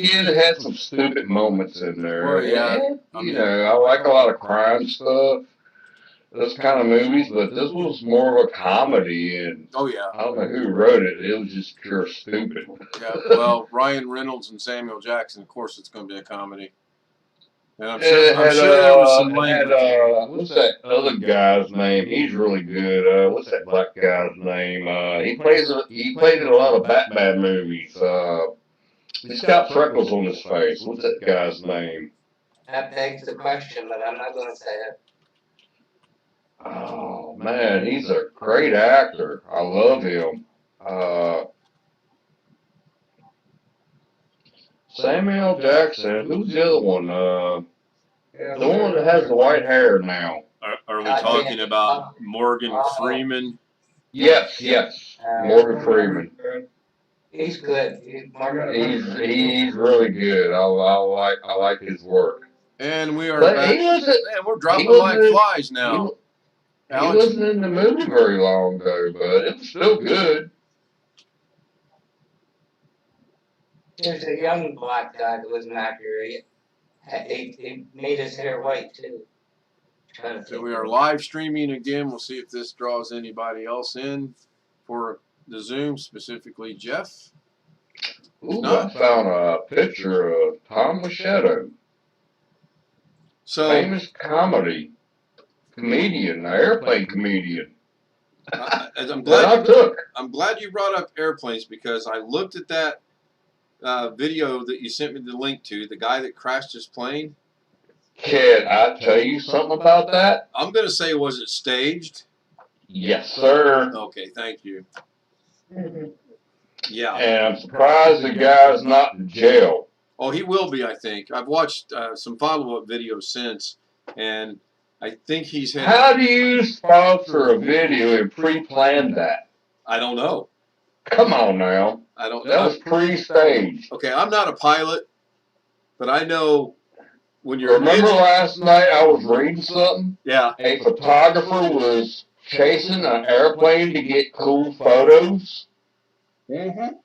kid had some stupid moments in there. Well, yeah. And, I like a lot of crime stuff, those kind of movies, but this was more of a comedy, and Oh, yeah. I don't know who wrote it. It was just pure stupid. Yeah, well, Ryan Reynolds and Samuel Jackson, of course it's going to be a comedy. And I'm sure there was some language. What's that other guy's name? He's really good. What's that black guy's name? He played in a lot of Batman movies. He's got freckles on his face. What's that guy's name? That begs the question, but I'm not going to say it. Oh man, he's a great actor. I love him. Uh, Samuel Jackson. Who's the other one? The one that has the white hair now. Are we talking about Morgan Freeman? Yes. Morgan Freeman. He's good. He's really good. I like his work. And we are But back. man, we're dropping like flies now. He wasn't in the movie very long though, but it was still good. There's a young black guy that was an actor. He made his hair white too. So we are live streaming again. We'll see if this draws anybody else in for the Zoom, specifically Jeff. Ooh, I found a picture of Tom Machado. Famous comedian, airplane comedian. I'm glad you brought up airplanes, because I looked at that video that you sent me the link to, the guy that crashed his plane. Can I tell you something about that? I'm going to say, was it staged? Yes, sir. Okay, thank you. Yeah. And I'm surprised the guy's not in jail. Oh, he will be, I think. I've watched some follow-up videos since, and I think he's had... How do you sponsor a video and pre-plan that? I don't know. Come on now. I don't. That was pre-staged. Okay, I'm not a pilot, but I know when you're... Remember last night I was reading something? Yeah. A photographer was chasing an airplane to get cool photos. Mm-hmm.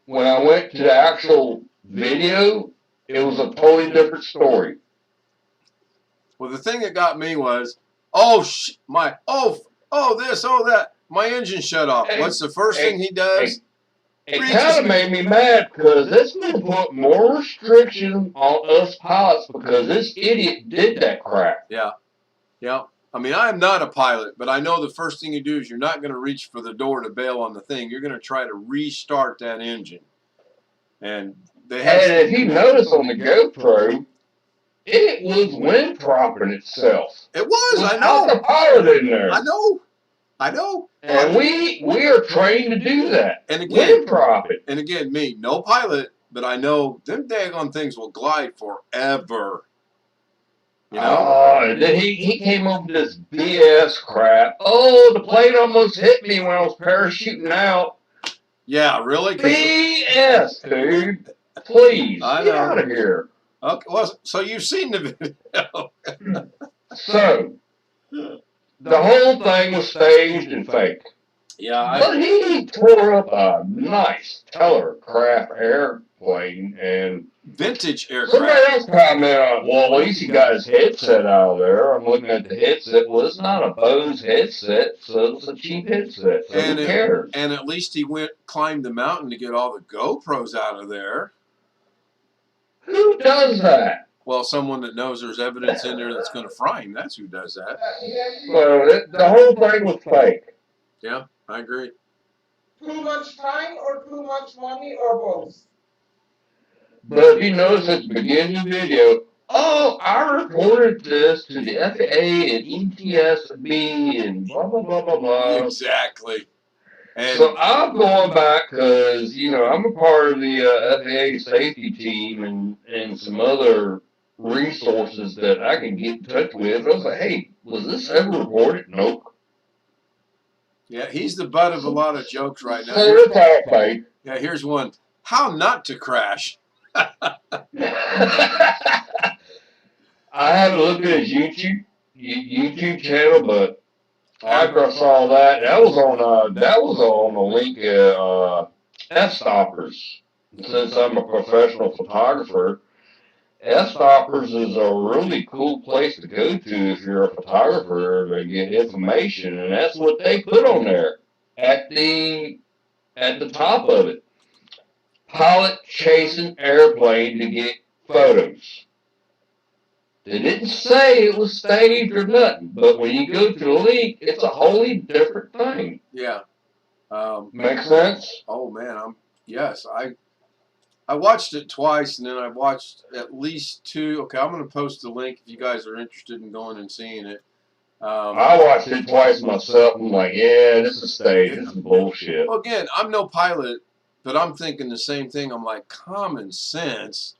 When I went to the actual video, it was a totally different story. Well, the thing that got me was, this, that. My engine shut off. What's the first thing he does? It kind of made me mad, because it's going to put more restrictions on us pilots, because this idiot did that crap. Yeah. I mean, I am not a pilot, but I know the first thing you do is you're not going to reach for the door to bail on the thing. You're going to try to restart that engine. And if you notice on the GoPro, it was wind propping itself. It was, I know. Without the pilot in there. I know. And we are trained to do that. And again, wind prop it. And again, me, no pilot, but I know them daggone things will glide forever. You know? Oh, then he came up with this BS crap. Oh, the plane almost hit me when I was parachuting out. Yeah, really? BS, dude. Please, get out of here. Okay, well, so you've seen the video. So, the whole thing was staged and fake. Yeah, but he tore up a nice Tellercraft airplane and vintage aircraft. Somebody else commented on, well, at least he got his headset out of there. I'm looking at the headset. Well, it's not a Bose headset, so it's a cheap headset. So who cares? And at least he climbed the mountain to get all the GoPros out of there. Who does that? Well, someone that knows there's evidence in there that's going to fry him. That's who does that. Well, the whole thing was fake. Yeah, I agree. Too much time or too much money or both? But if you notice at the beginning of the video, oh, I reported this to the FAA and ETSB and blah, blah, blah, blah, blah. Exactly. And so I'm going back because, I'm a part of the FAA safety team and some other resources that I can get in touch with. I was like, hey, was this ever reported? Nope. Yeah, he's the butt of a lot of jokes right now. So it's all fake. Yeah, here's one. How not to crash. I haven't looked at his YouTube channel, but after I saw that was on a link at F Stoppers. Since I'm a professional photographer, S-Stoppers is a really cool place to go to if you're a photographer to get information, and that's what they put on there at the top of it. Pilot chasing airplane to get photos. They didn't say it was staged or nothing, but when you go to the link, it's a wholly different thing. Yeah. Make sense? Oh man, yes. I watched it twice, and then I watched at least two. Okay, I'm going to post the link if you guys are interested in going and seeing it. I watched it twice myself. I'm like, yeah, this is staged. This is bullshit. Well, again, I'm no pilot, but I'm thinking the same thing. I'm like, common sense,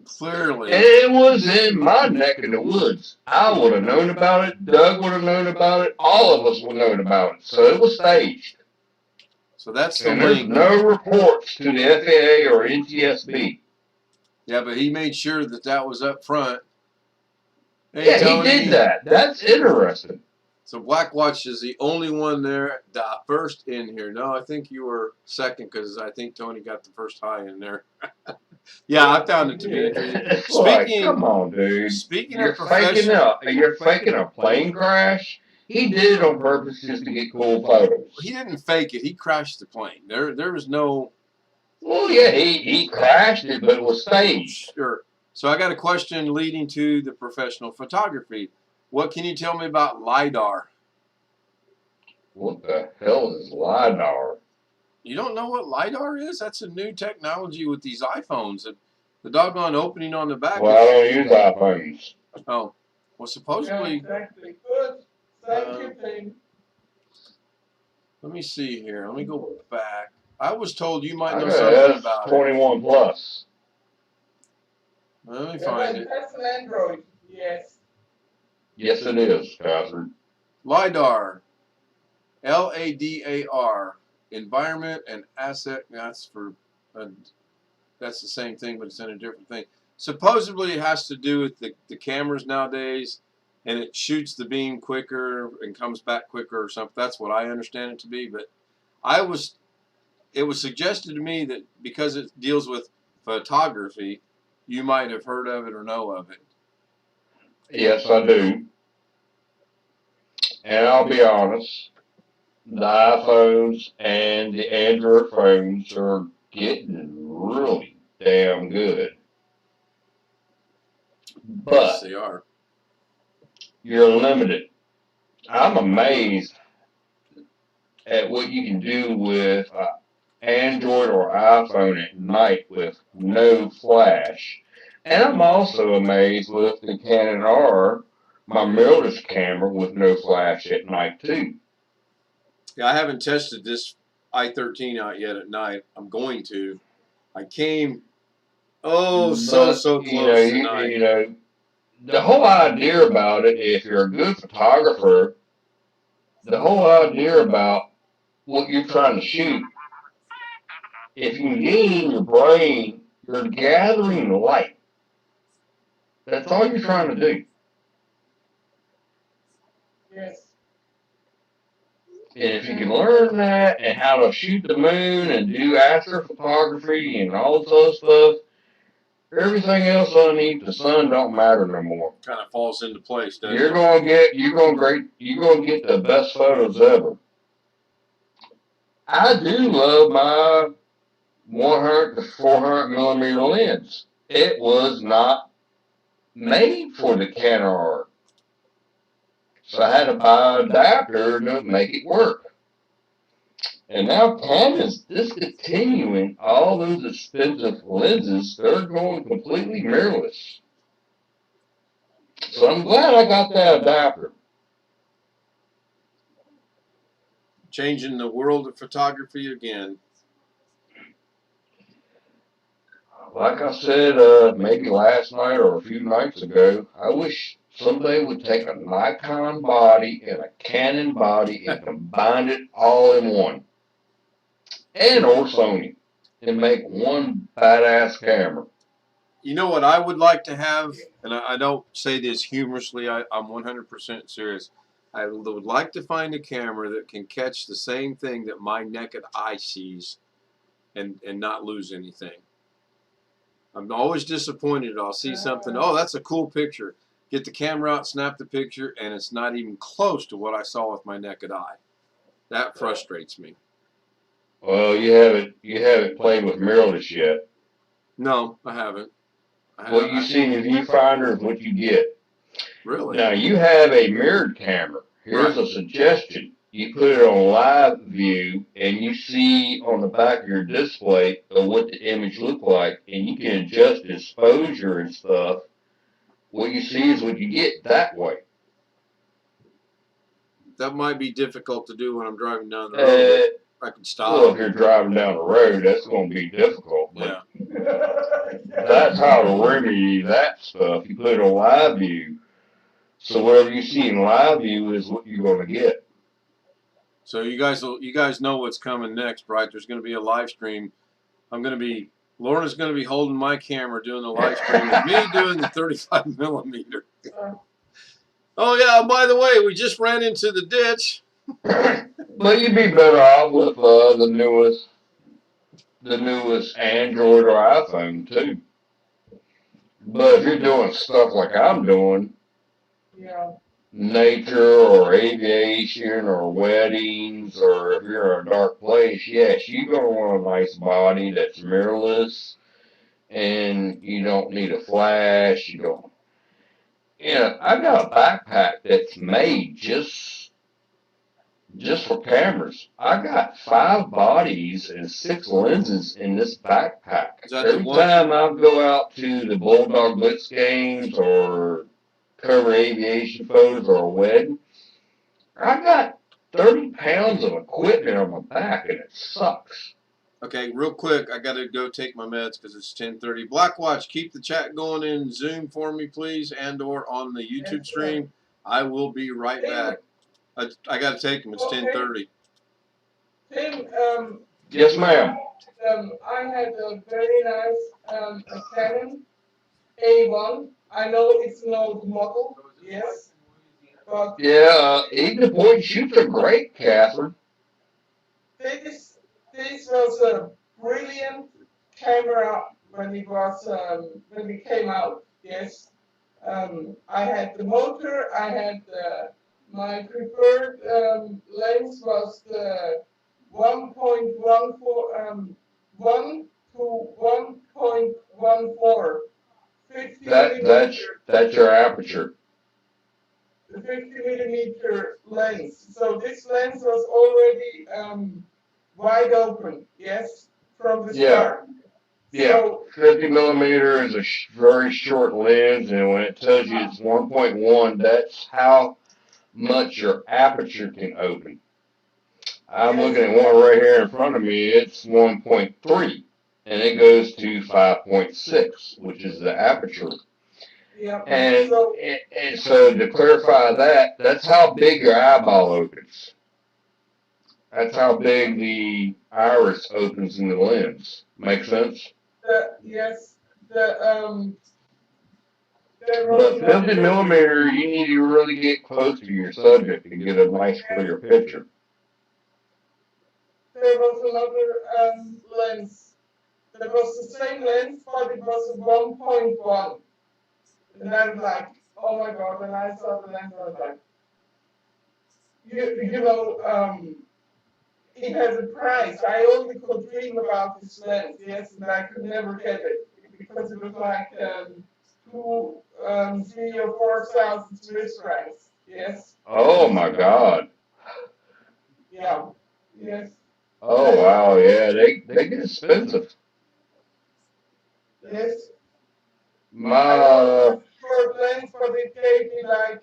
clearly. It was in my neck of the woods. I would have known about it. Doug would have known about it. All of us would have known about it. So it was staged. So that's the And there's link. no reports to the FAA or NTSB. Yeah, but he made sure that that was up front. Hey, Yeah, Tony. he did that. That's interesting. So Blackwatch is the only one there, the first in here. No, I think you were second because I think Tony got the first high in there. Yeah, I found it to be interesting. It's like, come on, dude. Speaking You're of professional, faking a plane crash. He did it on purpose just to get cool photos. he didn't fake it. He crashed the plane. There was no. Well, yeah, he crashed it, but it was staged. Sure. So I got a question leading to the professional photography. What can you tell me about LiDAR? What the hell is LiDAR? You don't know what LiDAR is? That's a new technology with these iPhones. The doggone opening on the back. Well, I don't use iPhones. Oh, well, supposedly. Yeah, exactly. Good. Thank you, Tim. Let me see here. Let me go back. I was told you might I know got something about it. 21 plus. Let me Yeah, find but it. that's an Android. Yes. Yes, it is, Catherine. LiDAR. LADAR. Environment and asset. That's for. That's the same thing, but it's in a different thing. Supposedly, it has to do with the cameras nowadays, and it shoots the beam quicker and comes back quicker or something. That's what I understand it to be. But it was suggested to me that because it deals with photography, you might have heard of it or know of it. Yes, I do. And I'll be honest, the iPhones and the Android phones are getting really damn good. Yes, But they are. you're limited. I'm amazed at what you can do with Android or iPhone at night with no flash. And I'm also amazed with the Canon R, my mirrorless camera with no flash at night too. Yeah, I haven't tested this i13 out yet at night. I'm going to. I came, so close tonight. You know, the whole idea about it, if you're a good photographer, the whole idea about what you're trying to shoot, if you can get it in your brain, you're gathering light. That's all you're trying to do. Yes. And if you can learn that and how to shoot the moon and do astrophotography and all this other stuff, everything else underneath the sun don't matter no more. Kind of falls into place, doesn't You're it? gonna get the best photos ever. I do love my 100 to 400 millimeter lens. It was not made for the Canon R, so I had to buy an adapter to make it work. And now Canon's discontinuing all those expensive lenses. They're going completely mirrorless. So I'm glad I got that adapter. Changing the world of photography again. Like I said, maybe last night or a few nights ago, I wish somebody would take a Nikon body and a Canon body and combine it all in one. And or Sony. And make one badass camera. You know what I would like to have, and I don't say this humorously, I'm 100% serious. I would like to find a camera that can catch the same thing that my naked eye sees and not lose anything. I'm always disappointed. I'll see something. Oh, that's a cool picture. Get the camera out, snap the picture, and it's not even close to what I saw with my naked eye. That frustrates me. Well, you haven't played with mirrorless yet. No, I haven't. What you see in the viewfinder is what you get. Really? Now you have a mirrored camera. Here's a suggestion. You put it on live view and you see on the back of your display of what the image look like, and you can adjust exposure and stuff. What you see is what you get that way. That might be difficult to do when I'm driving down the road. I can stop. Well, if you're driving down the road, that's going to be difficult. But Yeah. that's how to remedy that stuff. You put it on live view. So whatever you see in live view is what you're going to get. So you guys know what's coming next, right? There's going to be a live stream. Lorna's going to be holding my camera doing the live stream, and me doing the 35 millimeter. Oh yeah, by the way, we just ran into the ditch. But you'd be better off with the newest Android or iPhone too. But if you're doing stuff like I'm doing, Yeah. nature or aviation or weddings, or if you're in a dark place, yes, you're gonna want a nice body that's mirrorless, and you don't need a flash. You don't. Yeah, I got a backpack that's made just for cameras. I got 5 bodies and 6 lenses in this backpack. Every time I go out to the Bulldog Blitz games or cover aviation photos or a wedding, I got 30 pounds of equipment on my back, and it sucks. Okay, real quick, I got to go take my meds because it's 10:30. Blackwatch, keep the chat going in Zoom for me, please, and/or on the YouTube stream. I will be right back. I got to take them. It's 10:30. Tim, Yes, ma'am. I had a very nice Canon A1. I know it's an old model, yes, but Yeah, even the point and shoots are great, Catherine. this was a brilliant camera when it came out. Yes, I had the motor. I had my preferred lens was the 1.14 1 to 1.14 50 millimeter. That's your aperture. The 50 millimeter lens. So this lens was already wide open, yes, from the start. Yeah, So, 50 millimeter is a very short lens, and when it tells you it's 1.1, that's how much your aperture can open. I'm looking at one right here in front of me. It's 1.3, and it goes to 5.6, which is the aperture. yeah. And so to clarify that, that's how big your eyeball opens. That's how big the iris opens in the lens. Make sense? Yes, But 50 millimeter, you need to really get close to your subject to get a nice clear picture. there was another lens. There was the same lens, but it was a 1.1. And I was like, oh my God, when I saw the lens, I was like, it has a price. I only could dream about this lens, yes, and I could never get it because it was like 3 or 4,000 Swiss francs, yes. Oh my God. Yeah, yes. Oh wow, yeah, they get expensive. Yes. My Short lens, but it gave me like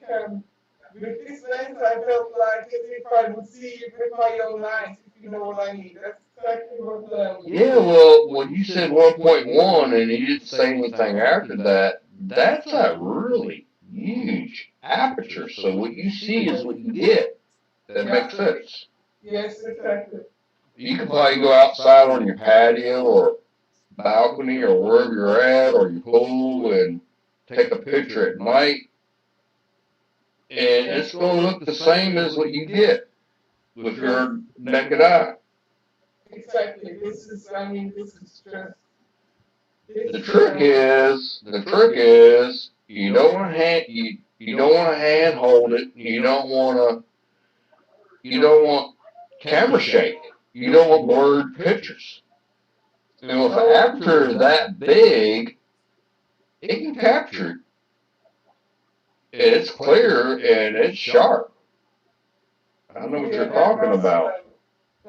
with this lens, I felt like as if I would see it with my own eyes, if you know what I mean. That's exactly what. Yeah, well, when you said 1.1 and you didn't say anything after that, that's a really huge aperture. So what you see is what you get. That makes sense. Yes, exactly. You could probably go outside on your patio or balcony or wherever you're at or your pool and take a picture at night, and it's going to look the same as what you get with your naked eye. Exactly. This is just The trick is, you don't want to you don't want to hand hold it. You don't want camera shake. You don't want blurred pictures. And if the aperture is that big, it can capture it. And it's clear and it's sharp. I know what you're talking about.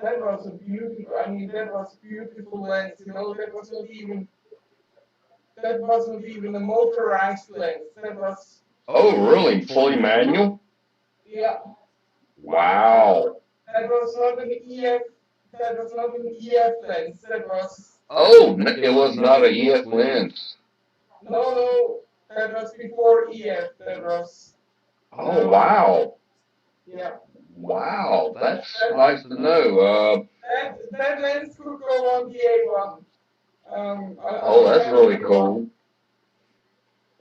That was a beautiful. I mean, that was beautiful lens. You know, that wasn't even a motorized lens. That was Oh, really? Fully manual? yeah. Wow. That was not an EF. That was not an EF lens. That was Oh, it was not a EF lens. no. That was before EF. That was Oh, wow. yeah. Wow. That's That nice to know. that lens could go on the A1. Oh, On the that's really A1. cool.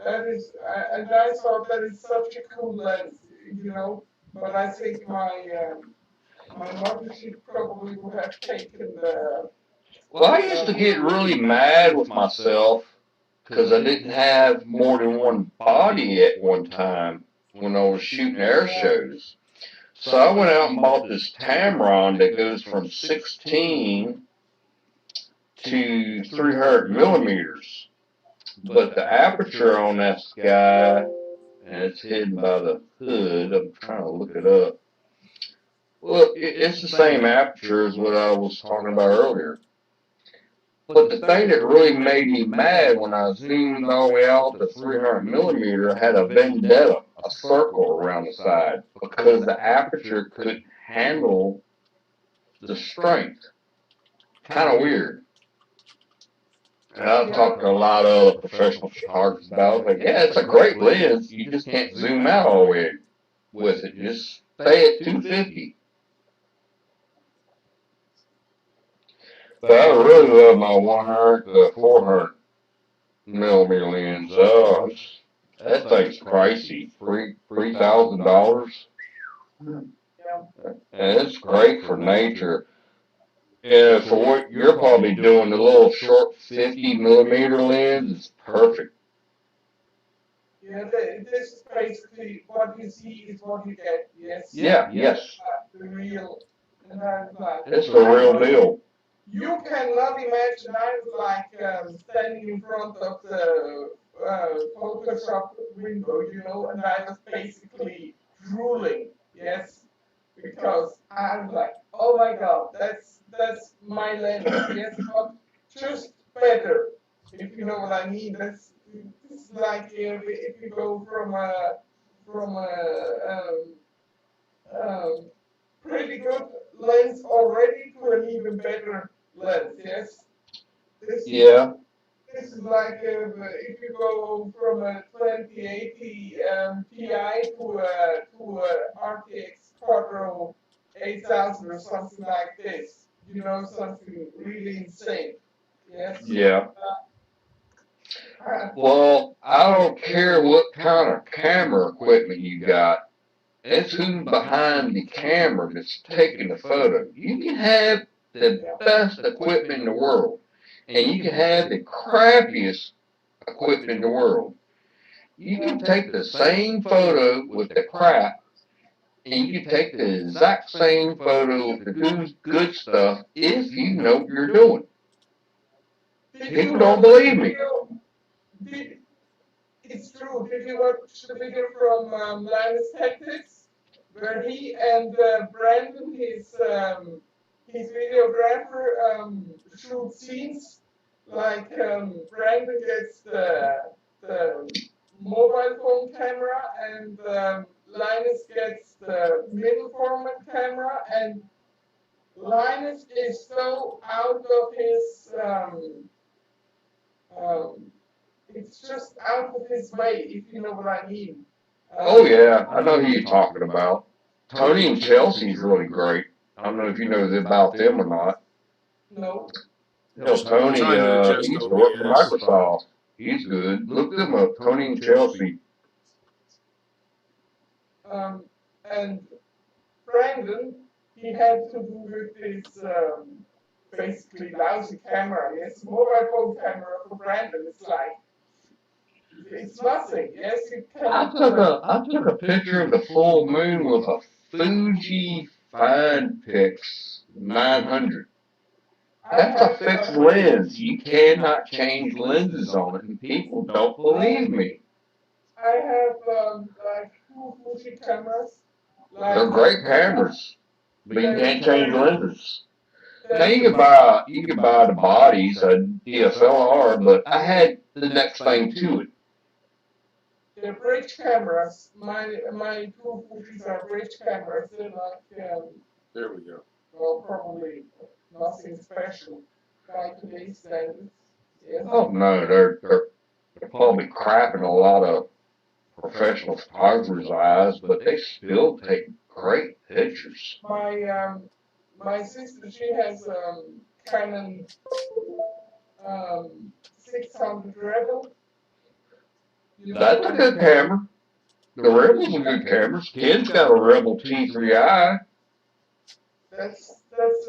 That is, and I thought that is such a cool lens, you know. But I think my mothership probably would have taken the. Well, I used to get really mad with myself because I didn't have more than one body at one time when I was shooting air shows. So I went out and bought this Tamron that goes from 16 to 300 millimeters. But the aperture on that guy, and it's hidden by the hood, I'm trying to look it up. Well, it's the same aperture as what I was talking about earlier. But the thing that really made me mad when I zoomed all the way out to 300 millimeter had a vendetta, a circle around the side, because the aperture couldn't handle the strength. Kind of weird. And I've talked to a lot of other professional photographers about it. Like, yeah, it's a great lens. You just can't zoom out all the way with it. Just stay at 250. But I really love my 100 to 400 millimeter lens. Oh, that thing's pricey. $3,000. Yeah. And it's great for nature. And for what you're probably doing, the little short 50 millimeter lens is perfect. Yeah, this is basically what you see is what you get. Yes, Yeah, yes. the real. And I was like, It's the real deal. you cannot imagine. I was like standing in front of the Photoshop window, you know, and I was basically drooling. Yes, because I was like, oh my god, that's my lens. Yes, but just better, if you know what I mean. It's like if you go from um, pretty good lens already to an even better lens. Yes, this is Yeah, this is like if you go from a 2080 Ti to a RTX Quadro 8000 or something like this. You know, something really insane. Yes. yeah. Uh, Well, I don't care what kind of camera equipment you got. It's who's behind the camera that's taking the photo. You can have the yeah. best equipment in the world, and you can have the crappiest equipment in the world. You can take the same photo with the crap, and you can take the exact same photo with the good stuff if you know what you're doing. Did you People don't watch the believe me. video? Did It's true. Did you watch the video from Linus Tactics, where he and Brandon, his videographer, shoot scenes like Brandon gets the mobile phone camera and Linus gets the middle format camera, and Linus is so out of his um, it's just out of his way, if you know what I mean. Oh Um, yeah, I know who you're talking about. Tony and Chelsea's really great. I don't know if you know about them or not. no, You know, I'm Tony, trying to he adjust used to work for OBS. Microsoft. He's good. Look them up, Tony and Chelsea. um, and Brandon, he had to do with this basically lousy camera. Yes, mobile phone camera for Brandon is like it's nothing. Yes, you cannot. I took a picture of the full moon with a Fuji Fine Pix 900. I That's a have fixed lens. You cannot change lenses on it, and people don't believe me. I have like two Fuji cameras. They're Like great cameras, but you can't change lenses. Now the, you could buy the bodies a DSLR, but I had the next thing to it. the bridge cameras. My two Fujis are bridge cameras. They're like There we go. well, probably nothing special by today's standards. Yes. Oh no, they're probably crapping a lot of professional photographers' eyes, but they still take great pictures. My sister, she has Canon 600 Rebel. You know, That's a good camera. The Rebel's a good camera. Ken's got a Rebel T3i. that's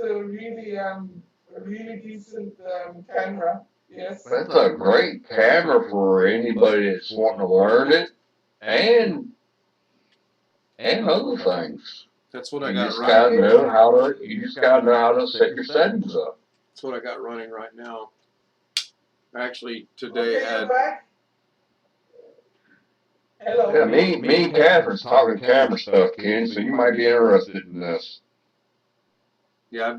a really decent camera. Yes. That's a great camera for anybody that's wanting to learn it and other things. That's what I You got just running. gotta know how to set your settings up. That's what I got running right now. I actually Okay, today you're had. back. Hello. Yeah, me and Catherine's talking camera stuff, Ken, so you might be interested in this. Yeah,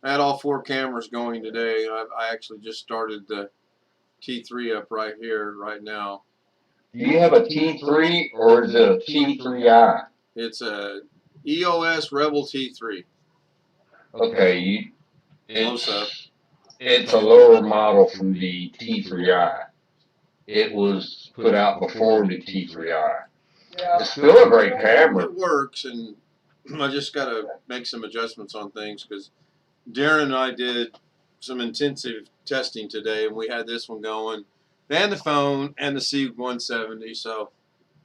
I had all 4 cameras going today. I actually just started the T3 up right here, right now. Do you have a T3 or is it a T3i? It's a EOS Rebel T3. Okay, Close up. it's a lower model from the T3i. It was put out before the T3i. Yeah. It's still a great camera. It works, and I just got to make some adjustments on things because Darren and I did some intensive testing today, and we had this one going, and the phone, and the C170. So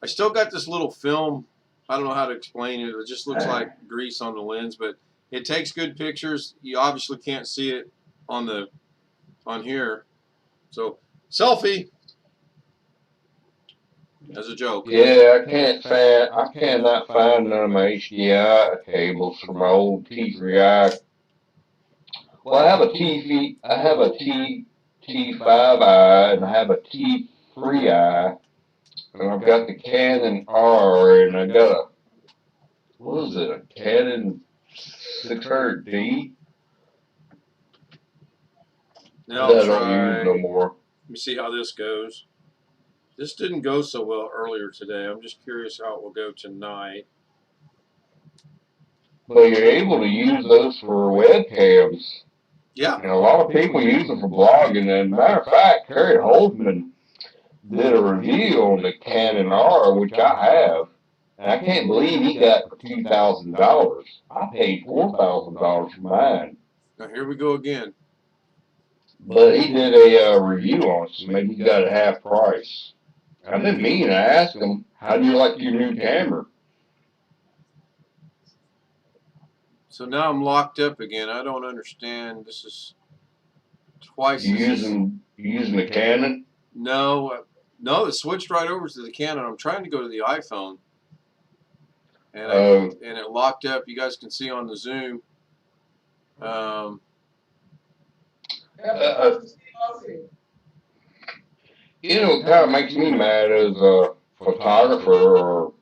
I still got this little film. I don't know how to explain it. It just looks like grease on the lens, but it takes good pictures. You obviously can't see it on here. So selfie as a joke. Yeah, I cannot find none of my HDI cables from my old T3i. Well, I have a T5i and I have a T3i, and I've got the Canon R, and I got what is it, a Canon 600D Now that I'll I don't use no try. more. Let me see how this goes. This didn't go so well earlier today. I'm just curious how it will go tonight. But you're able to use those for webcams. Yeah. And a lot of people use them for blogging. And matter of fact, Kerry Holtzman did a review on the Canon R, which I have. And I can't believe he got it for $2,000. I paid $4,000 for mine. Now here we go again. But he did a review on it, so maybe he got it half price. I didn't mean, I asked him, how do you like your new camera? So now I'm locked up again. I don't understand. This is twice. You using the Canon? No, it switched right over to the Canon. I'm trying to go to the iPhone, and it locked up. You guys can see on the Zoom. You know, it kind of makes me mad as a photographer, or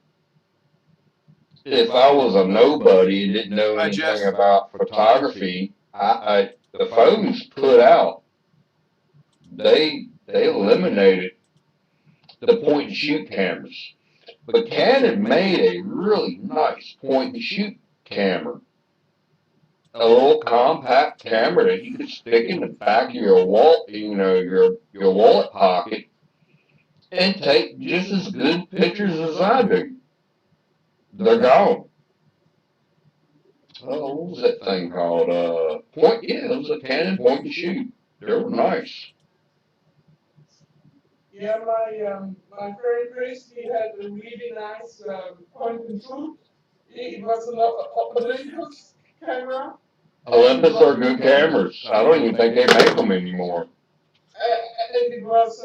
if I was a nobody and didn't know anything about photography, the phones put out, they eliminated the point and shoot cameras. But Canon made a really nice point and shoot camera. A little compact camera that you could stick in the back of your wallet, your wallet pocket, and take just as good pictures as I do. They're gone. Oh, what was that thing called? Yeah, it was a Canon point and shoot. They were nice. Yeah, my friend Chris, he had a really nice point and shoot. It was an Olympus camera. Olympus are good cameras. I don't even think they make them anymore. And it was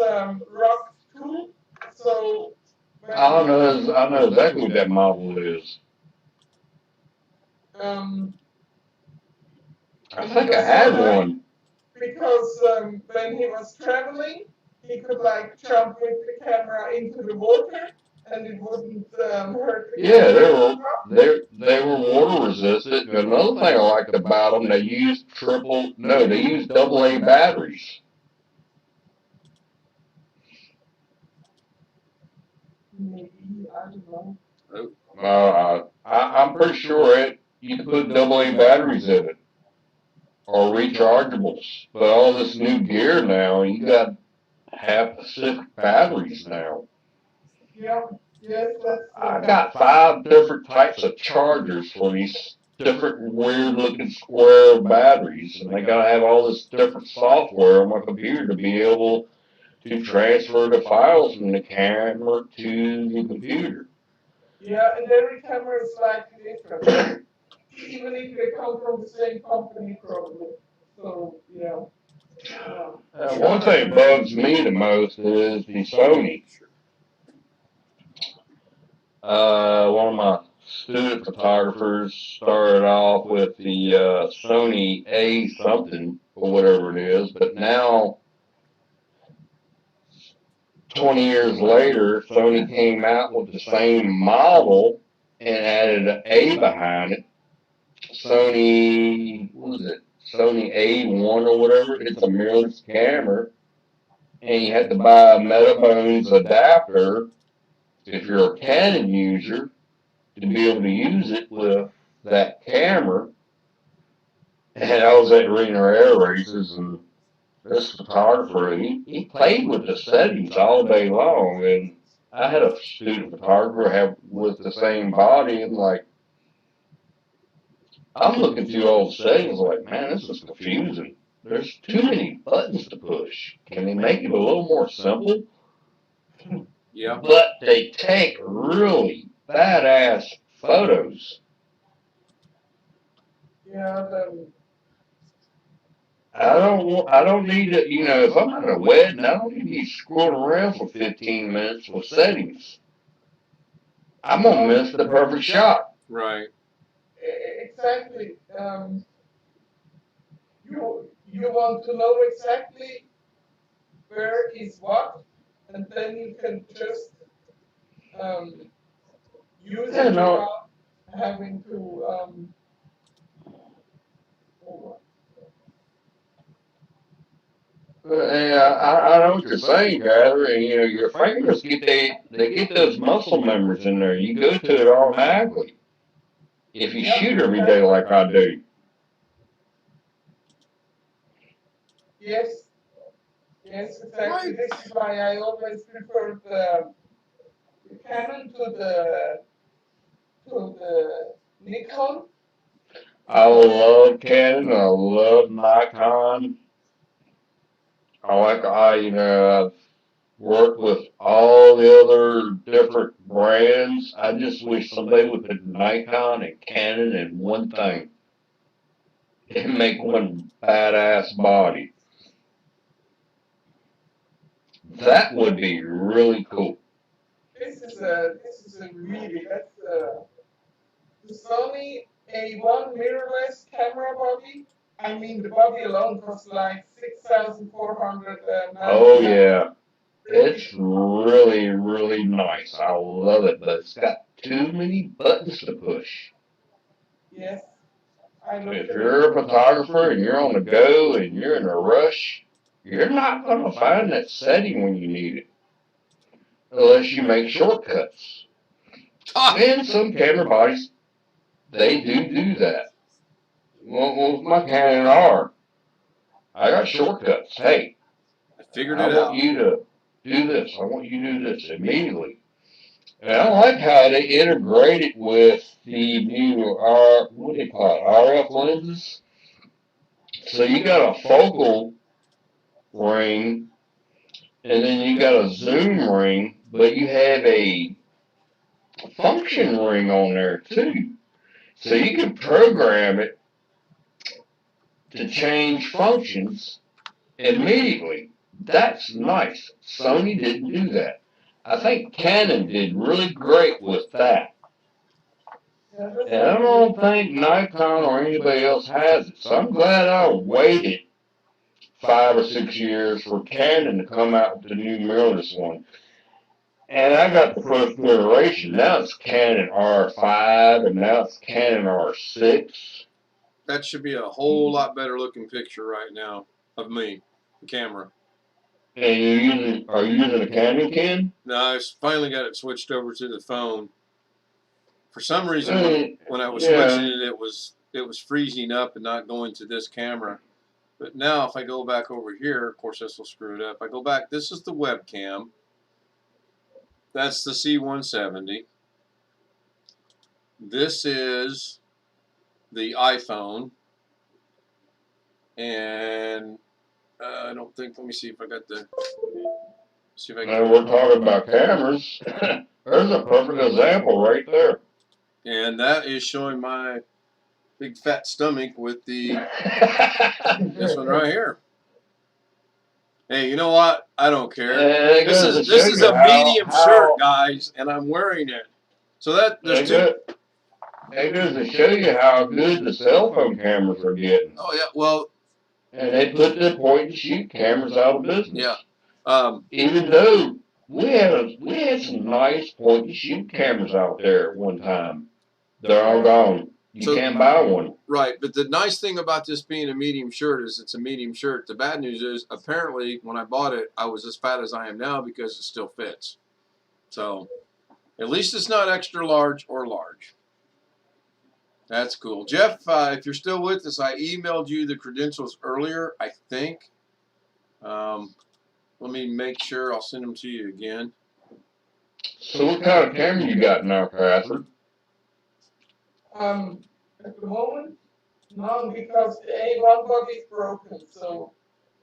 rock too. So when I know exactly what that model is. um, I and it think I was so had nice one. because when he was traveling, he could like jump with the camera into the water, and it wouldn't hurt the Yeah, camera. they were water resistant. And another thing I liked about them, they used double A batteries. Maybe I don't know. I'm pretty sure you can put double A batteries in it or rechargeables. But all this new gear now, you got half Pacific batteries now. Yeah. Yes, that's. I got 5 different types of chargers for these different weird looking square batteries, and they gotta have all this different software on my computer to be able to transfer the files from the camera to the computer. Yeah, and every camera is slightly different, even if they come from the same company, probably. So yeah. One thing bugs me the most is the Sony. One of my student photographers started off with the Sony A something or whatever it is, but now 20 years later, Sony came out with the same model and added an A behind it. What was it? Sony A1 or whatever. It's a mirrorless camera, and you had to buy a Metabones adapter if you're a Canon user to be able to use it with that camera. And I was at Arena Air Races, and this photographer, he played with the settings all day long, and I had a student photographer have with the same body, and like I'm looking through all the settings, like, man, this is confusing. There's too many buttons to push. Can they make it a little more simple? Yeah. But they take really badass photos. Yeah, I don't need to, if I'm at a wedding, I don't need to be screwing around for 15 minutes with settings. I'm gonna miss the perfect shot. Right. exactly. You want to know exactly where is what, and then you can just um, use Yeah, it no, without having to. yeah, I know what you're saying, Tyler. And your fingers they get those muscle memories in there. You go to it automatically if you shoot every day like I do. Yes, yes, exactly. This is why I always prefer the Canon to the Nikon. I Because love Canon. I love Nikon. I've worked with all the other different brands. I just wish somebody would put Nikon and Canon in one thing and make one badass body. That would be really cool. this is a really that's the Sony A1 mirrorless camera body. I mean, the body alone costs like 6,499. Oh yeah, it's really, really nice. I love it, but it's got too many buttons to push. Yes, I looked If at it. you're a photographer and you're on the go and you're in a rush, you're not going to find that setting when you need it unless you make shortcuts. And some camera bodies, they do that. Well, with my Canon R, I got shortcuts. Hey, I figured I it want out. you to do this. I want you to do this immediately. And I like how they integrate it with the new what do you call it, RF lenses. So you got a focal ring, and then you got a zoom ring, but you have a function ring on there too. So you can program it to change functions immediately. That's nice. Sony didn't do that. I think Canon did really great with that. Yeah, that's And I really don't good. think Nikon or anybody else has it. So I'm glad I waited 5 or 6 years for Canon to come out with the new mirrorless one. And I got the first generation. Now it's Canon R5 and now it's Canon R6. That should be a whole lot better looking picture right now of me, the camera. And are you using a Canon, Ken? No, I finally got it switched over to the phone. For some reason, when I was switching it, it was freezing up and not going to this camera. But now, if I go back over here, of course, this will screw it up. I go back. This is the webcam. That's the C170. This is the iPhone. And I don't think. Let me see if I got the. See if I Now can. we're talking about cameras. There's a perfect example right there. And that is showing my big fat stomach with the this one right here. Hey, you know what? I don't care. And This is a medium shirt, guys, and I'm wearing it. So that there's two. It goes to show you how good the cell phone cameras are getting. Oh yeah, well, And they put the point and shoot cameras out of business. yeah. Even though we had some nice point and shoot cameras out there at one time. They're all gone. You can't buy one. Right, but the nice thing about this being a medium shirt is it's a medium shirt. The bad news is apparently when I bought it, I was as fat as I am now because it still fits. So at least it's not extra large or large. That's cool. Jeff, if you're still with us, I emailed you the credentials earlier, I think. Let me make sure. I'll send them to you again. So what kind of camera you got now, Catherine? At the moment, none because the A1 body is broken, so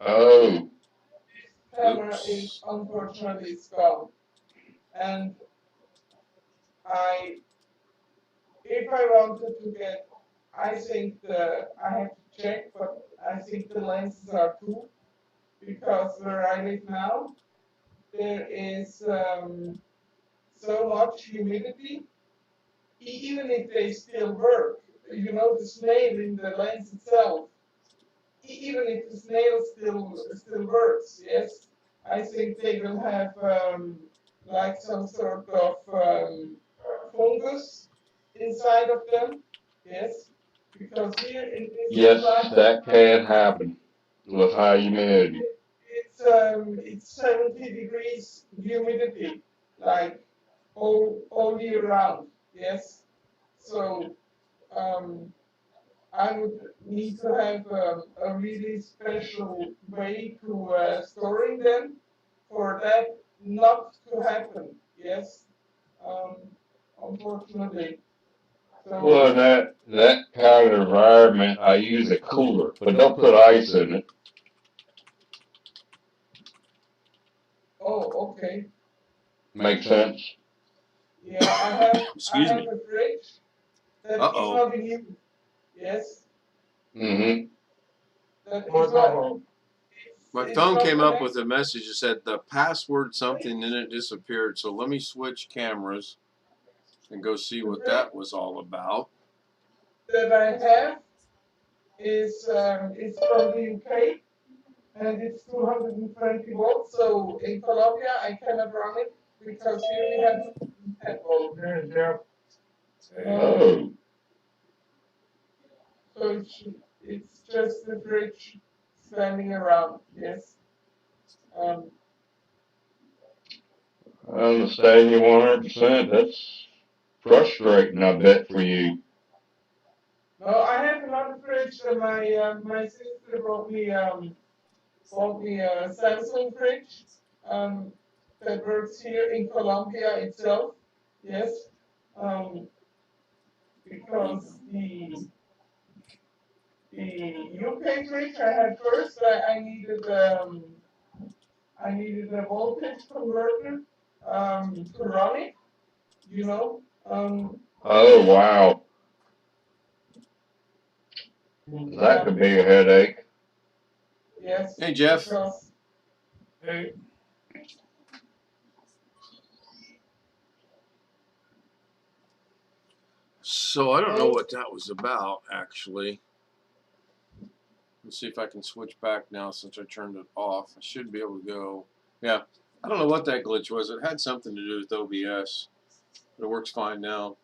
Oh, this camera is unfortunately gone. And if I wanted to get, I think I have to check, but I think the lenses are too, because where I live now, there is so much humidity, even if they still work. You know, the snail in the lens itself, even if the snail still works, yes, I think they will have like some sort of fungus inside of them, yes, because here in this yes, climate, that can happen with high humidity. it's 70 degrees humidity, like all year round, yes. So I would need to have a really special way to storing them for that not to happen. Yes, um, unfortunately. So Well, that kind of environment, I use a cooler, but don't put ice in it. oh, okay. Makes sense? Yeah, I Excuse have me. a fridge that is not in use. Yes, Mm-hmm. that is not. My It's phone not came up connected. with a message that said the password something, then it disappeared. So let me switch cameras and go see what that was all about. That I have is it's from the UK and it's 220 volts. So in Colombia I cannot run it because here we have 10 volts. Oh, So it's just the fridge standing around. Yes. Um, I understand you 100%. That's frustrating, I bet, for you. no, I have another fridge. My sister bought me a Samsung fridge um, that works here in Colombia itself. Yes. Um, because the UK fridge I had first, I needed a voltage converter to run it, you know. Oh, wow. That could be a headache. Yes. Hey, Jeff. Because Hey, So I don't know what that was about, actually. Let's see if I can switch back now since I turned it off. I should be able to go. Yeah, I don't know what that glitch was. It had something to do with OBS. But it works fine now.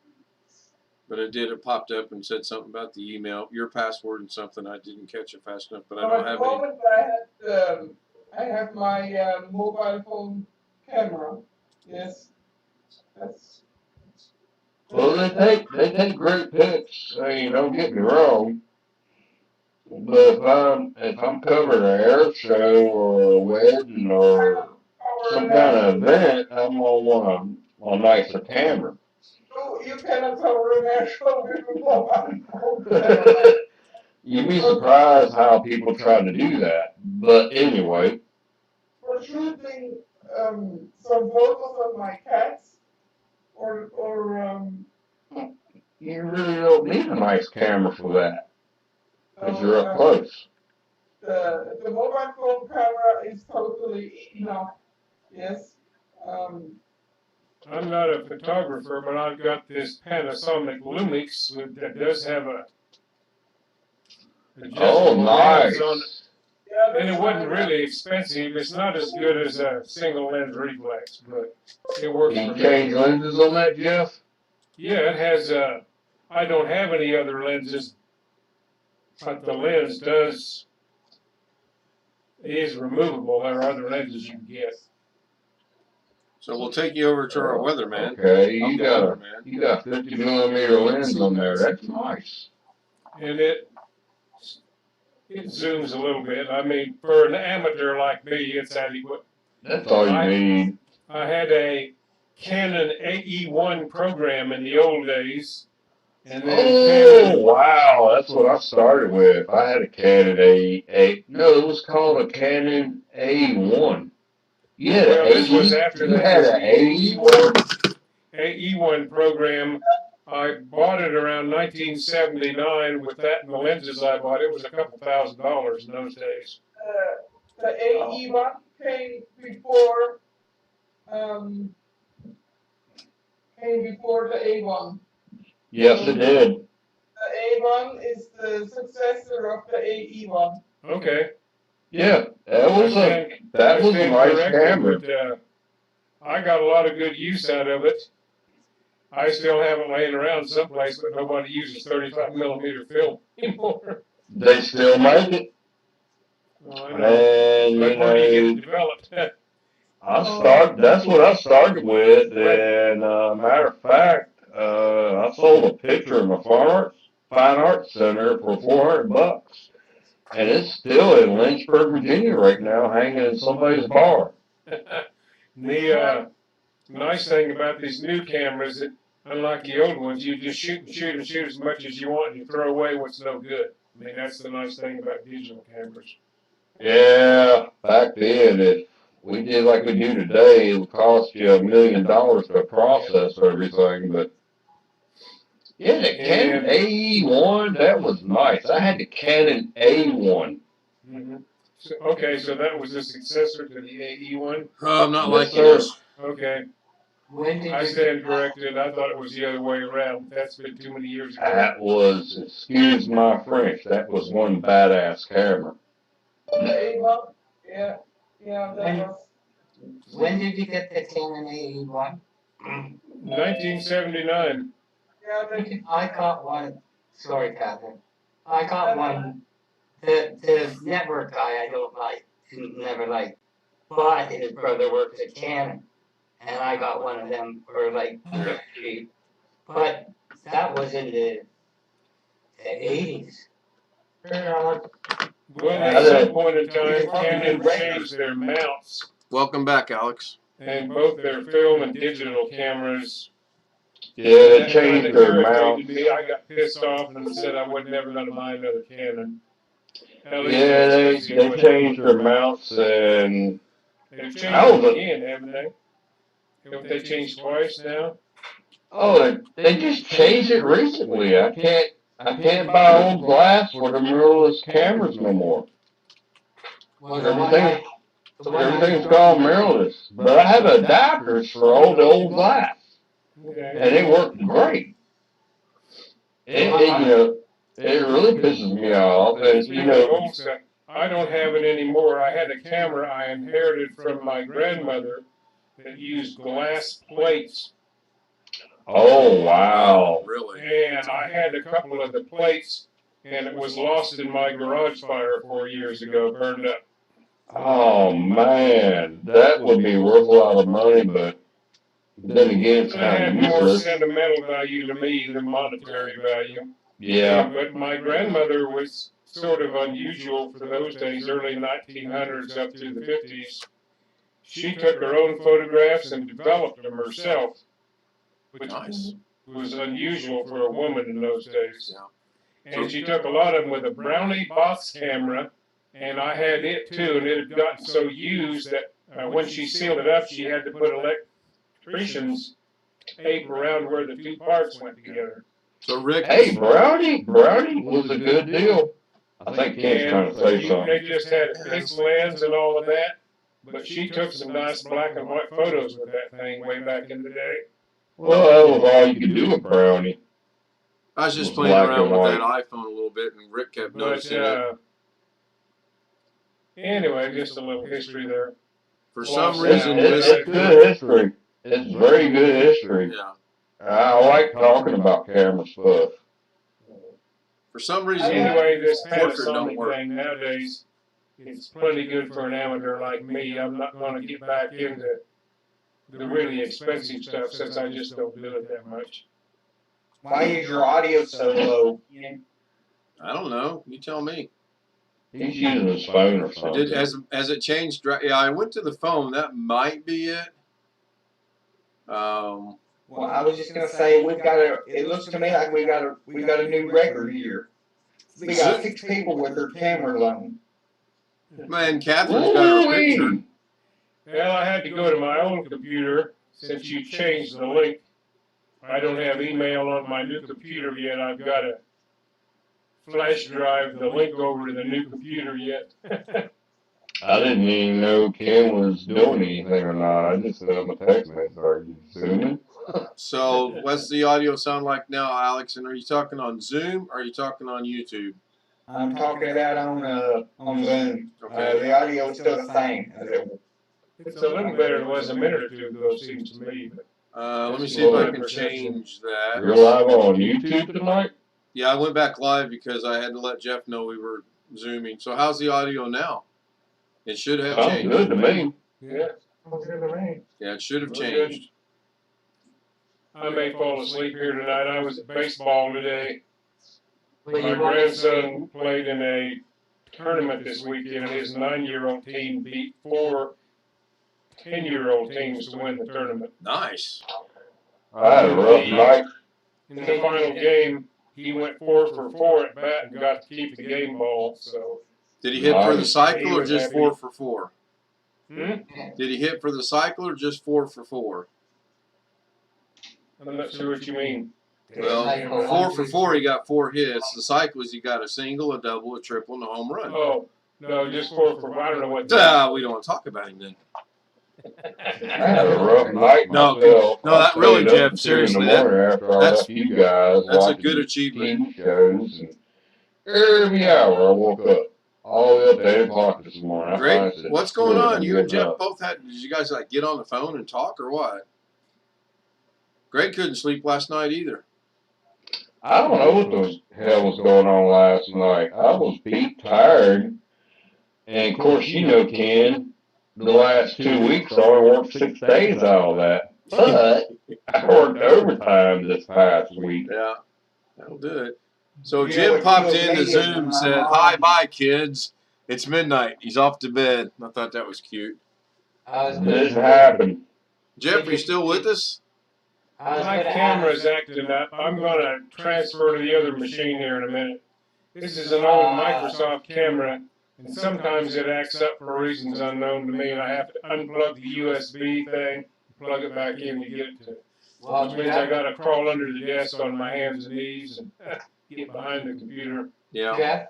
But it did. It popped up and said something about the email, your password, and something. I didn't catch it fast enough, but I at don't the have any. moment I have my mobile phone camera. Yes. That's Well, they take great pics. Don't get me wrong. But if I'm covering an air show or a wedding or some kind of event, I'm gonna want a nicer camera. you cannot cover an air show with a mobile phone camera. You'd be surprised how people try to do that. But anyway, For shooting some photos of my cats or you really don't need a nice camera for that because so, you're up close. the mobile phone camera is totally enough. Yes. Um, I'm not a photographer, but I've got this Panasonic Lumix that does have a Oh, adjustable lens on it. nice. yeah, And it that's wasn't fine. really expensive. It's not as good as a single lens reflex, but it works Can for you me. change lenses on that, Jeff? Yeah, it has I don't have any other lenses, but the lens is removable. There are other lenses you can get. So we'll take you over to our weatherman. Okay, I'm you the got weatherman. you got 50 millimeter lens on there. That's nice. And it zooms a little bit. I mean, for an amateur like me, it's adequate. That's all you need. I had a Canon AE1 program in the old days, and then Oh wow, that's what I started with. I had a Canon A. No, it was called a Canon A1. You had Well, an this was AE. after You that. had Was an the AE1. AE1 program. I bought it around 1979. With that and the lenses I bought, it was a couple $1,000s in those days. The AE1 um, came before the A1. Yes, it did. The A1 is the successor of the AE1. Okay. Yeah, that I was stand, a I nice stand corrected, camera. but I got a lot of good use out of it. I still have it laying around someplace, but nobody uses 35 millimeter film anymore. They still make it, Well, I know. and But where do you get it developed? That's what I started with, and matter of fact, I sold a picture in my fine arts center for $400, and it's still in Lynchburg, Virginia, right now, hanging in somebody's bar. The nice thing about these new cameras, that unlike the old ones, you just shoot and shoot and shoot as much as you want, and you throw away what's no good. I mean, that's the nice thing about digital cameras. Yeah, back then, if we did like we do today, it would cost you $1 million to process everything, but yeah, the Canon AE1, that was nice. I had the Canon A1. Mm-hmm. So that was the successor to the AE1? Oh, I'm not Yes, liking sir. this. Okay. When did I you stand corrected. I thought it was the other way around. That's been too many years ago. That was, excuse my French, that was one badass camera. The A1, yeah, that was. when did you get the Canon AE1? 1979. Yeah, I got one. Sorry, Catherine. I got one. The network guy I don't like, never liked, but his brother works at Canon, and I got one of them for like cheap. But that was in the 80s. Well, at some point in time, Canon changed their mounts, Welcome back, Alex. and both their film and digital cameras. Yeah, And they that kind changed of their irritated mount. me. I got pissed off and said I would never going to buy another Canon. At least Yeah, that's they expensive. changed their mounts, and They've changed I was it a- again, haven't they? Haven't they changed twice now? oh, they just changed it recently. I can't buy old glass for the mirrorless cameras no more. Well, the one I, Everything's gone mirrorless. But I have adapters for all the old glass, Okay. and they work great. It really pisses me off. And Speaking of old stuff, I don't have it anymore. I had a camera I inherited from my grandmother that used glass plates. oh wow. Really? And I had a couple of the plates, and it was lost in my garage fire 4 years ago, burned up. Oh man, that would be worth a lot of money, but then again, it's It kind had of more useless. sentimental value to me than monetary value. Yeah. But my grandmother was sort of unusual for those days, early 1900s up through the 50s. She took her own photographs and developed them herself, which Nice. was unusual for a woman in those days. Yeah. And she took a lot of them with a Brownie box camera, and I had it too, and it had gotten so used that when she sealed it up, she had to put electrician's tape around where the two parts went together. So Rick, Hey, Brownie was a good deal. I think Ken's trying to say They something. just had a fixed lens and all of that, but she took some nice black and white photos with that thing way back in the day. Well, that was all you could do with Brownie. I was just It was playing black around and with that iPhone a little bit, and Rick kept But noticing it. anyway, just a little history there. For some Well, reason, yeah, It's with good history. It's very good history. yeah, I like talking about camera stuff. for some reason, Anyway, this portrait don't Panasonic work. thing nowadays, it's plenty good for an amateur like me. I'm not going to get back into the really expensive stuff since I just don't do it that much. Why is your audio so low? I don't know. You tell me. He's using his phone or Did something. as it changed? Yeah, I went to the phone. That might be it. Well, I was just gonna say we've got a. It looks to me like we got a new record here. We got 6 people with their cameras on. Man, Catherine's got her picture. Woo-wee. Well, I had to go to my old computer since you changed the link. I don't have email on my new computer yet. I've got to flash drive the link over to the new computer yet. I didn't even know Ken was doing anything or not. I just sent him a text message. Are you zooming? So, what's the audio sound like now, Alex? And are you talking on Zoom? Or are you talking on YouTube? I'm talking about on Zoom. Okay. The audio is still the same as it. It's a little better than it was a minute or two ago, it seems to me. But Let me see if I can change that. You're live on YouTube tonight? Yeah, I went back live because I had to let Jeff know we were zooming. So, how's the audio now? It should have Sounds changed. good to me. yeah, Yeah, it should have We're changed. I may fall asleep here tonight. I was at baseball today. but My you want grandson played in a tournament this weekend, and his 9-year-old team beat 4 10-year-old teams to win the tournament. Nice. I had a rough night. In the final game, he went 4 for 4 at bat and got to keep the game ball. So, Did he hit for the Nice. cycle or He just was 4 for 4? hmm? Did he hit for the cycle or just 4 for 4? I'm not sure what you mean. Well, 4 for 4, he got 4 hits. The cycle is he got a single, a double, a triple, and a home run. Oh, no, just 4 for 4. I don't know what. We don't want to talk about him then. I had a rough night No, myself. no, that I really, stayed up Jeff, till 2 seriously, in the morning after I that's- left you guys. That's a watching good achievement. TV shows, and every hour I woke up, all the way up to 8 o'clock this morning. I Great. finally said, What's going "Screw it, on? I'm You and getting Jeff up." both had. Did you guys like get on the phone and talk or what? Greg couldn't sleep last night either. I don't know what the hell was going on last night. I was beat tired, and of course, you know, Ken, the last 2 weeks I only worked 6 days out of that. But I worked overtime this past week. Yeah, that'll do it. So You know Jim what popped kills into me is Zoom when and said, my mom- "Hi, bye, kids. It's midnight. He's off to bed." I thought that was cute. I was It didn't happen. Jeff, are you still with us? I was My gonna camera's ask- acting up. I'm going to transfer to the other machine here in a minute. This is an old Microsoft camera, and sometimes it acts up for reasons unknown to me, and I have to unplug the USB thing, plug it back in to get it to. Well, Which means I got to crawl under the desk on my hands and knees and get behind the computer. Yeah.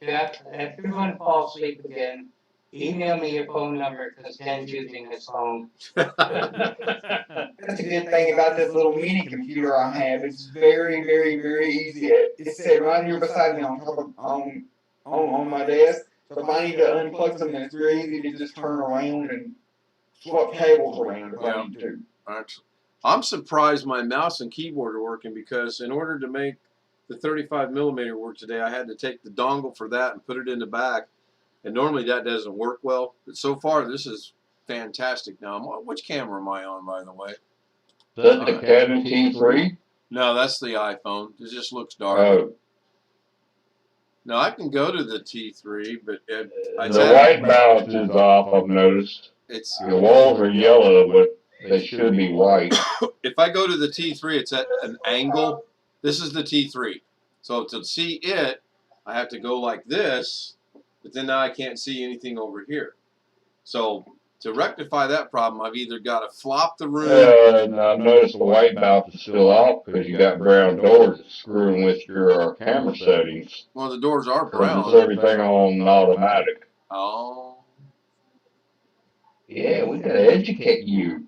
Jeff, if you're going to fall asleep again, email me your phone number because Ken's using his phone. That's a good thing about this little mini computer I have. It's very, very, very easy. It's sitting right here beside me on top of on my desk. So if I need to unplug something, it's very easy to just turn around and swap cables around if I need to. I'm surprised my mouse and keyboard are working because in order to make the 35mm work today, I had to take the dongle for that and put it in the back. And normally that doesn't work well. But so far, this is fantastic. Now, which camera am I on, by the way? That's the Canon T3? No, that's the iPhone. It just looks dark. Oh. Now, I can go to the T3, but The white balance is off, I've noticed. It's The walls are yellow, but they should be white. If I go to the T3, it's at an angle. This is the T3. So to see it, I have to go like this, but then now I can't see anything over here. So to rectify that problem, I've either got to flop the room. And I've noticed the white balance is still off because you got brown doors screwing with your camera settings. Well, the doors are Because it's brown. everything on automatic. Oh. Yeah, we gotta educate you.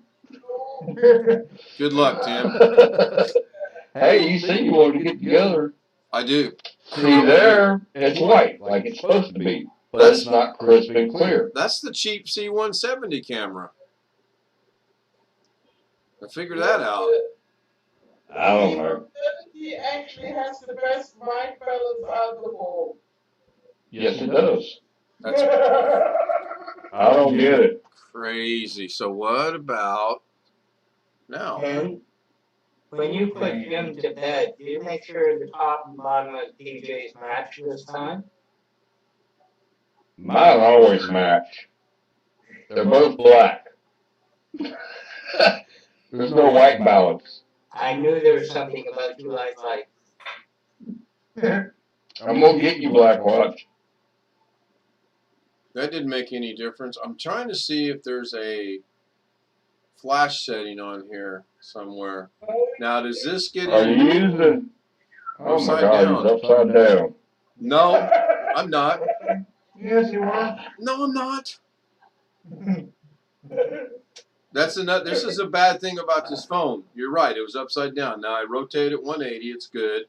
Good luck, Tim. Hey, you said you wanted to get together. I do. See there, it's white, like it's supposed to be. But it's not crisp and clear. That's the cheap C170 camera. I figured that out. I don't know. He actually has the best white balance out of all. Yes, it does. That's I don't get it. crazy. So what about now? And when you put Jim to bed, do you make sure the top and bottom of the PJs match this time? Mine always match. They're both black. There's no white balance. I knew there was something about you like. I'm gonna get you black watch. That didn't make any difference. I'm trying to see if there's a flash setting on here somewhere. Now, does this get Are in? you using? Oh my Upside God, down. he's upside down. No, I'm not. Yes, you are. No, I'm not. This is a bad thing about this phone. You're right. It was upside down. Now I rotate it 180. It's good.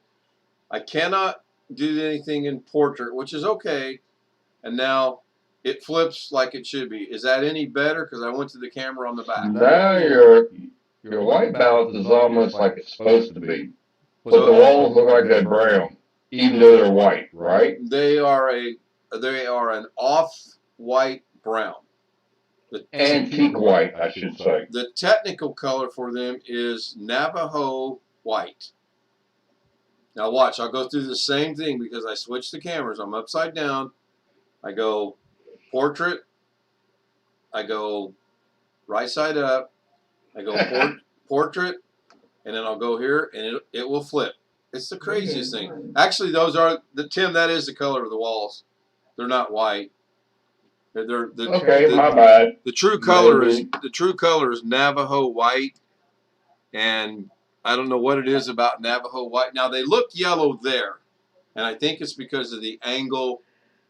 I cannot do anything in portrait, which is okay. And now it flips like it should be. Is that any better? Because I went to the camera on the back. Now your white balance is almost like it's supposed to be. But the walls look like they're brown, even though they're white, right? They are an off-white brown. Antique white, I should say. The technical color for them is Navajo white. Now watch, I'll go through the same thing because I switched the cameras. I'm upside down. I go portrait. I go right side up. I go portrait, and then I'll go here, and it will flip. It's the craziest thing. Actually, Tim, that is the color of the walls. They're not white. My bad. The true color is Navajo white, and I don't know what it is about Navajo white. Now they look yellow there, and I think it's because of the angle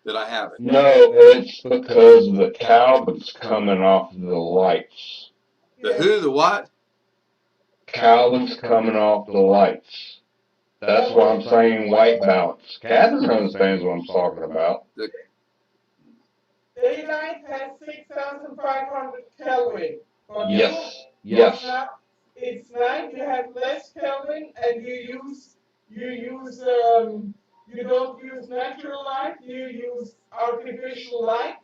that I have it. No, it's because the Calvin's coming off the lights. The who? The what? Calvin's coming off the lights. That's why I'm saying white balance. Catherine understands what I'm talking about. Daylight has 6,500 Kelvin. But Yes. It's night, you have less Kelvin, and you don't use natural light, you use artificial light.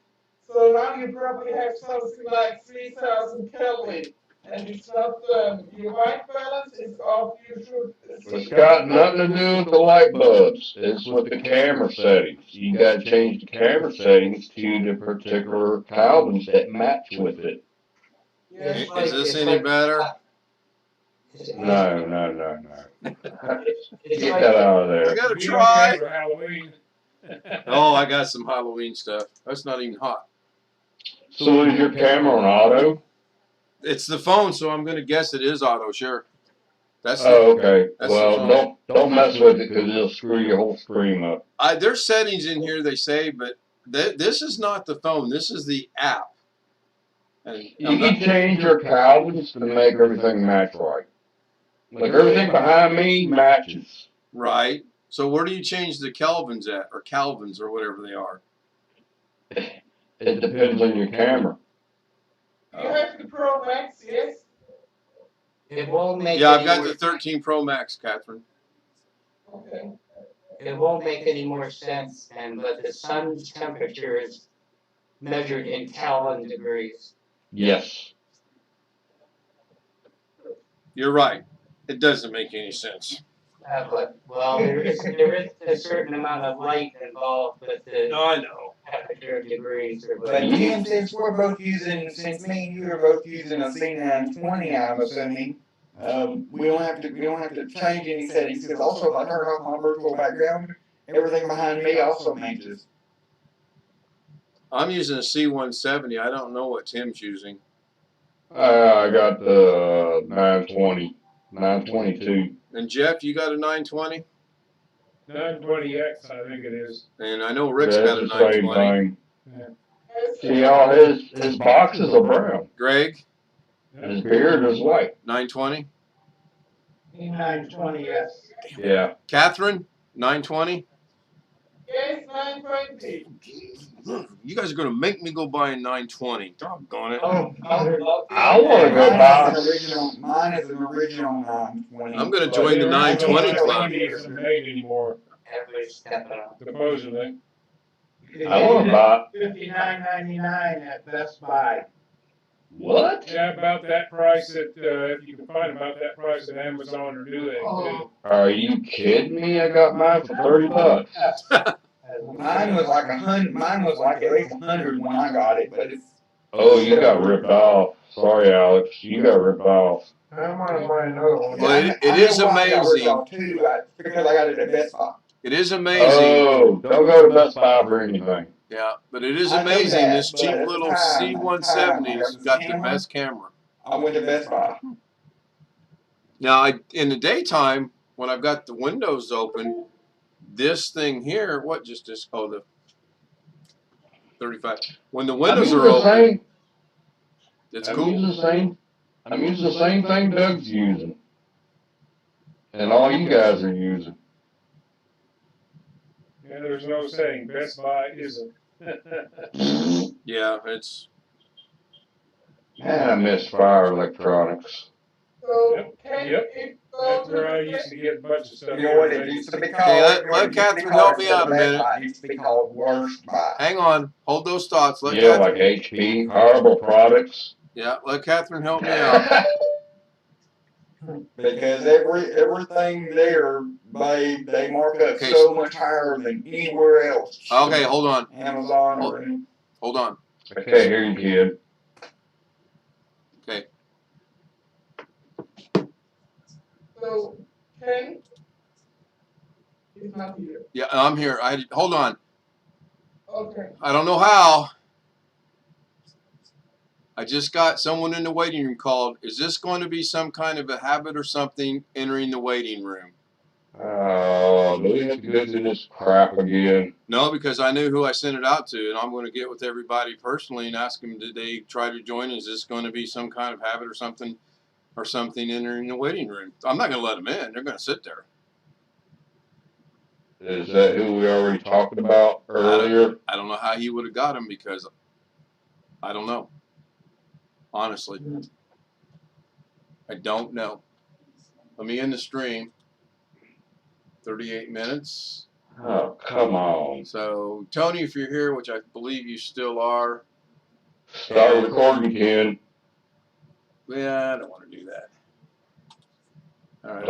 So now you probably have something like 3,000 Kelvin. And it's not, your white balance is off, you should... It's got nothing to do with the light bulbs. It's with the camera settings. You gotta change the camera settings to the particular Calvins that match with it. Is this any better? No. It's Get like that out of I there. gotta You try. for Halloween. Oh, I got some Halloween stuff. That's not even hot. So is your camera on auto? It's the phone, so I'm gonna guess it is auto. Sure. That's Oh, okay. that's the Well, phone. don't mess with it because it'll screw your whole stream up. There's settings in here they say, but this is not the phone. This is the app. And You can change your Calvins to make everything match right. Like everything behind me matches. right. So where do you change the Kelvins at, or Calvins, or whatever they are? It depends on your camera. You have the Pro Max, yes? It won't make Yeah, I've any got more, the 13 Pro Max, Catherine. Okay. it won't make any more sense, but the sun's temperature is measured in Kelvin degrees. Yes. You're right. It doesn't make any sense. But well, there is a certain amount of light involved with the I know. temperature degrees or But whatever. Tim, since we're both using, since me and you are both using a C920, I'm assuming, we don't have to change any settings, because also if I turn off my virtual background, everything behind me also matches. I'm using a C170. I don't know what Tim's using. I got the 920, 922. And Jeff, you got a 920? 920X, I think it is. And I know Rick's Yeah, got a it's the same 920. thing. Yeah. See, all his boxes are brown. Greg, His beard is white. 920. E920, yes. Yeah. Catherine, 920. Yes, 920. You guys are going to make me go buy a 920. Doggone it. Oh, I want to go buy. Mine is an original 920. I'm going to join the But 920 the club. 920 isn't made anymore, everybody's stepping up. supposedly. I want to buy. $59.99 at Best Buy. What? Yeah, about that price at, if you can find about that price at Amazon or Newegg too. Are you kidding me? I got mine for $30. Mine was like mine was like at least 100 when I got it, but it's. Oh, you got ripped off. Sorry, Alex. You got ripped off. I'm gonna buy another one. Well, it I is know why I got ripped amazing. off too, because I got it at Best Buy. It is amazing. Oh, don't go to Best Buy for anything. Yeah, but it is I know amazing. that, This but cheap at the little time, C170's got the camera. best camera. I went to Best Buy. Now, in the daytime, when I've got the windows open, this thing here, the 35. When the windows are open, it's I'm cool. using the same thing Doug's using. And all you guys are using. Yeah, there's no saying Best Buy isn't. Yeah, it's. Man, I miss Fire Electronics. So, Yep, can yep. it That's go where I to used to get a bunch of stuff. You know what it used to be called? Okay, let It used to be Catherine called help me out a Best minute. Buy. It used to be called Worst Buy. Hang on, hold those thoughts. Let Yeah, Catherine, like HP, horrible products. yeah, let Catherine help me out. Because everything there, they mark up Okay. so much higher than anywhere else. Okay, hold on, Amazon or hold on. I can't hear you, kid. Okay, So, Ken is not here. yeah, I'm here. Hold on. Okay. I don't know how. I just got someone in the waiting room called. Is this going to be some kind of a habit or something entering the waiting room? Oh, do we have to go through this crap again? No, because I knew who I sent it out to, and I'm going to get with everybody personally and ask them, did they try to join? Is this going to be some kind of habit or something entering the waiting room? I'm not going to let them in. They're going to sit there. Is that who we already talked about earlier? I don't know how he would have got them because I don't know. Honestly, I don't know. Let me end the stream. 38 minutes. Oh, come on. So, Tony, if you're here, which I believe you still are. Start recording, kid. Yeah, I don't want to do that. All right.